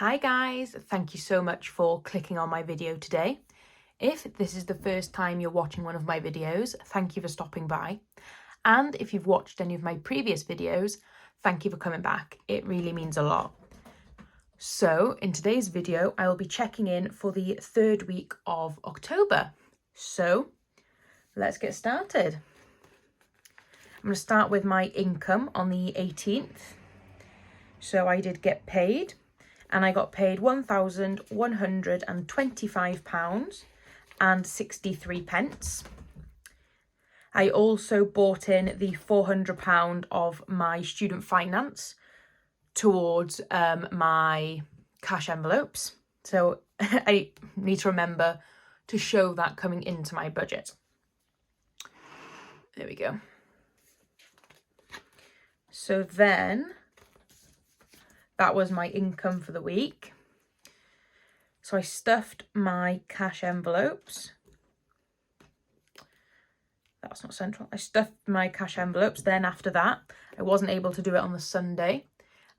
Hi guys, thank you so much for clicking on my video today. If this is the first time you're watching one of my videos, thank you for stopping by. And if you've watched any of my previous videos, thank you for coming back. It really means a lot. So in today's video, I will be checking in for the third week of October. So let's get started. I'm going to start with my income on the 18th. So I did get paid. And I got paid £1,125.63. I also bought in the £400 of my student finance towards my cash envelopes. So I need to remember to show that coming into my budget. There we go. So then that was my income for the week. So I stuffed my cash envelopes. That's not central. I stuffed my cash envelopes. Then after that, I wasn't able to do it on the Sunday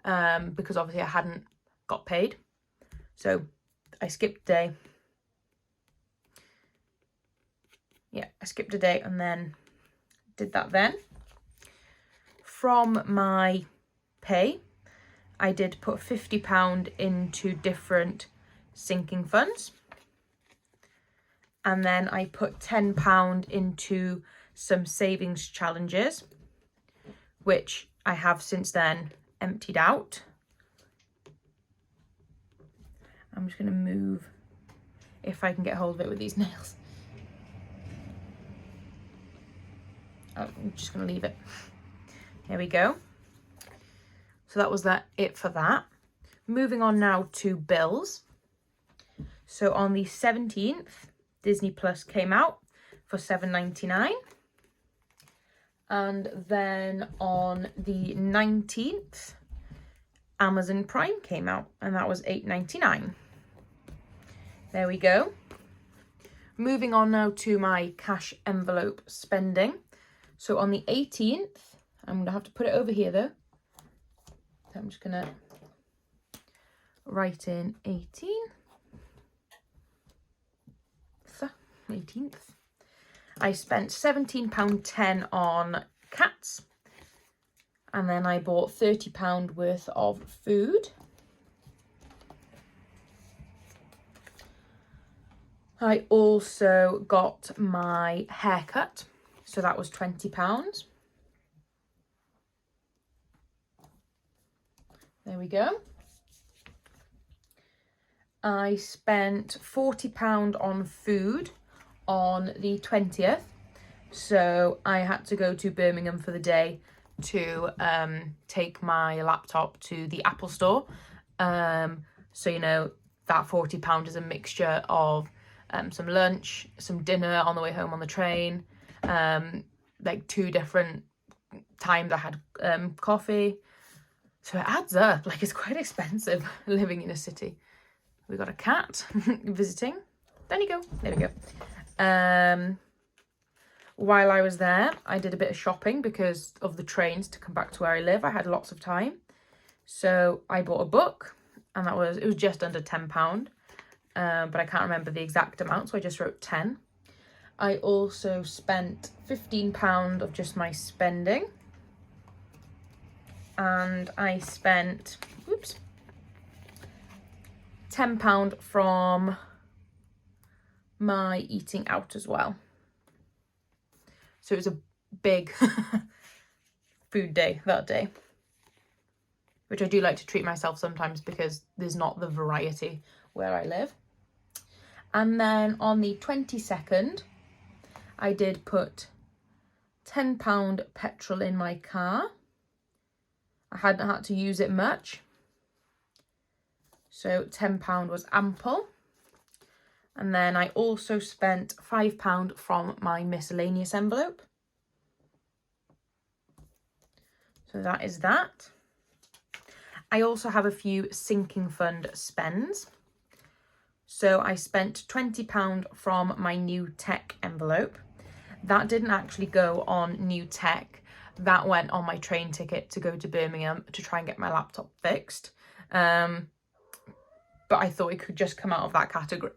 because obviously I hadn't got paid. So I skipped a day. Yeah, I skipped a day and then did that then. From my pay, I did put £50 into different sinking funds. And then I put £10 into some savings challenges, which I have since then emptied out. I'm just going to move, if I can get hold of it with these nails. Oh, I'm just going to leave it. There we go. So that was it for that. Moving on now to bills. So on the 17th, Disney Plus came out for $7.99. And then on the 19th, Amazon Prime came out and that was $8.99. There we go. Moving on now to my cash envelope spending. So on the 18th, I'm going to have to put it over here though. So I'm just going to write in 18th. I spent £17.10 on cats. And then I bought £30 worth of food. I also got my haircut. So that was £20. There we go. I spent £40 on food on the 20th. So I had to go to Birmingham for the day to take my laptop to the Apple store. So, you know, that £40 is a mixture of some lunch, some dinner on the way home on the train, like 2 different times I had coffee. So it adds up, like it's quite expensive living in a city. We got a cat visiting. There you go. There we go. While I was there, I did a bit of shopping because of the trains to come back to where I live. I had lots of time. So I bought a book and it was just under £10. But I can't remember the exact amount, so I just wrote 10. I also spent £15 of just my spending. And I spent, £10 from my eating out as well. So it was a big food day that day, which I do like to treat myself sometimes because there's not the variety where I live. And then on the 22nd, I did put £10 petrol in my car. I hadn't had to use it much. So £10 was ample. And then I also spent £5 from my miscellaneous envelope. So that is that. I also have a few sinking fund spends. So I spent £20 from my new tech envelope. That didn't actually go on new tech. That went on my train ticket to go to Birmingham to try and get my laptop fixed. but I thought it could just come out of that category,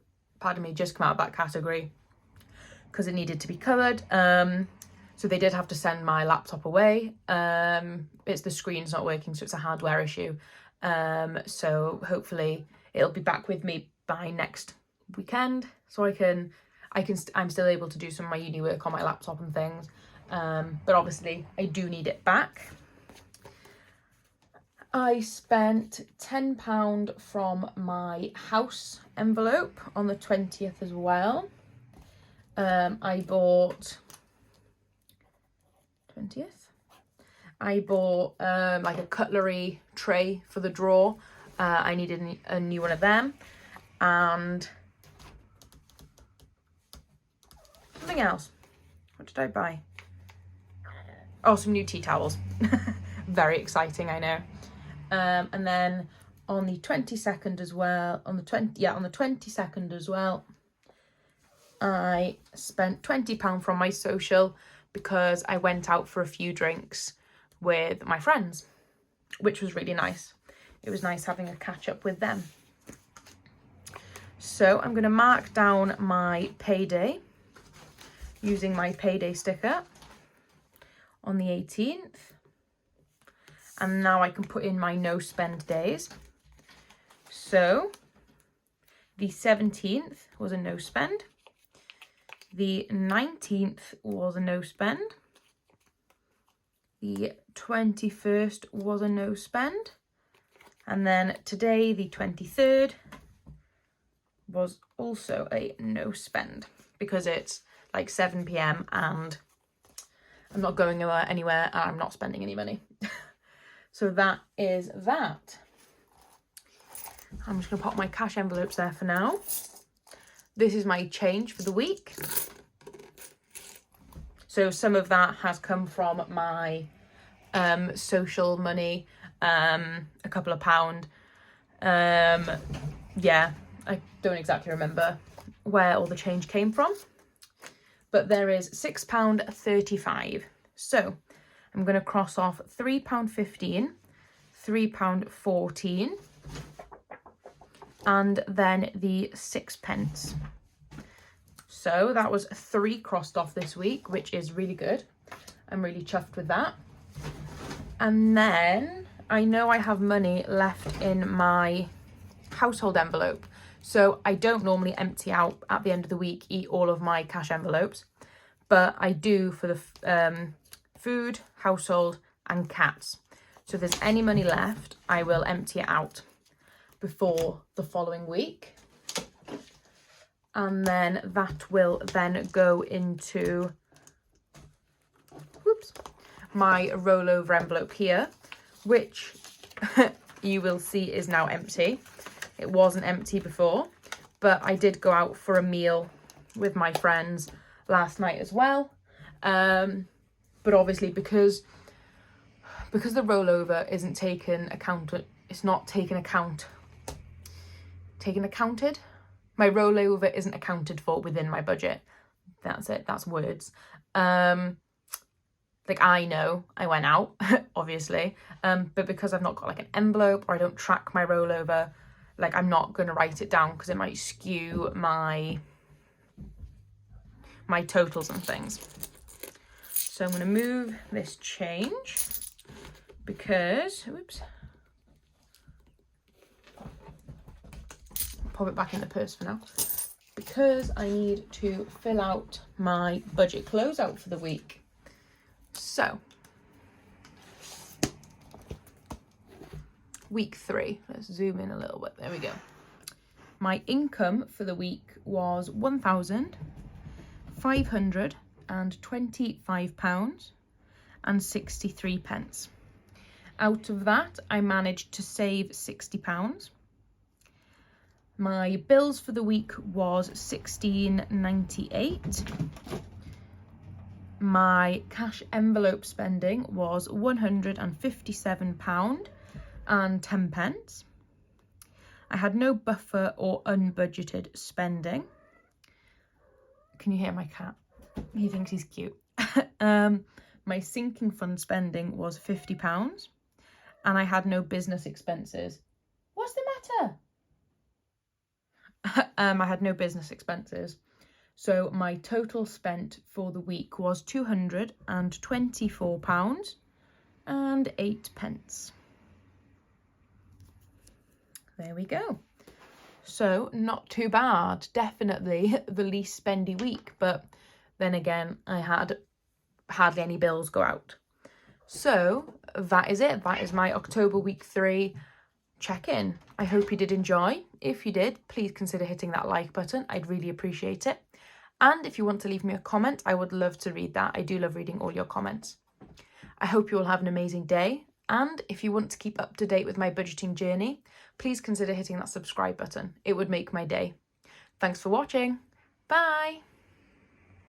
because it needed to be covered. So they did have to send my laptop away. It's the screen's not working, so it's a hardware issue. So hopefully it'll be back with me by next weekend, so I'm still able to do some of my uni work on my laptop and things. But obviously I do need it back. I spent £10 from my house envelope on the 20th as well. I bought 20th. I bought like a cutlery tray for the drawer. I needed a new one of them, and something else. What did I buy? Oh, some new tea towels. Very exciting, I know. And then on the 22nd as well, on the 22nd as well, I spent £20 from my social because I went out for a few drinks with my friends, which was really nice. It was nice having a catch up with them. So I'm going to mark down my payday using my payday sticker on the 18th. And now I can put in my no spend days. So the 17th was a no spend. The 19th was a no spend. The 21st was a no spend. And then today, the 23rd, was also a no spend because it's like 7 p.m. and I'm not going anywhere and I'm not spending any money. So that is that. I'm just going to pop my cash envelopes there for now. This is my change for the week. So some of that has come from my social money, a couple of pound. Yeah, I don't exactly remember where all the change came from. But there is £6.35. So I'm going to cross off £3.15, £3.14, and then the 6p. So that was 3 crossed off this week, which is really good. I'm really chuffed with that. And then I know I have money left in my household envelope. So I don't normally empty out at the end of the week, eat all of my cash envelopes, but I do for the food, household and cats. So if there's any money left, I will empty it out before the following week. And then that will then go into my rollover envelope here, which you will see is now empty. It wasn't empty before, but I did go out for a meal with my friends last night as well. But obviously because the rollover isn't taken accounted. My rollover isn't accounted for within my budget. That's it. That's words. Like I know I went out, obviously, but because I've not got like an envelope or I don't track my rollover, like I'm not going to write it down because it might skew my totals and things. So I'm going to move this change because, pop it back in the purse for now, because I need to fill out my budget closeout for the week. So, week 3, let's zoom in a little bit, there we go. My income for the week was £1,525.63. Out of that, I managed to save £60. My bills for the week was £16.98. My cash envelope spending was £157.10. I had no buffer or unbudgeted spending. Can you hear my cat? He thinks he's cute. My sinking fund spending was £50, and I had no business expenses. What's the matter? I had no business expenses. So my total spent for the week was £224.08. There we go. So not too bad. Definitely the least spendy week, but then again, I had hardly any bills go out. So that is it. That is my October week 3 check-in. I hope you did enjoy. If you did, please consider hitting that like button. I'd really appreciate it. And if you want to leave me a comment, I would love to read that. I do love reading all your comments. I hope you all have an amazing day. And if you want to keep up to date with my budgeting journey, please consider hitting that subscribe button. It would make my day. Thanks for watching. Bye.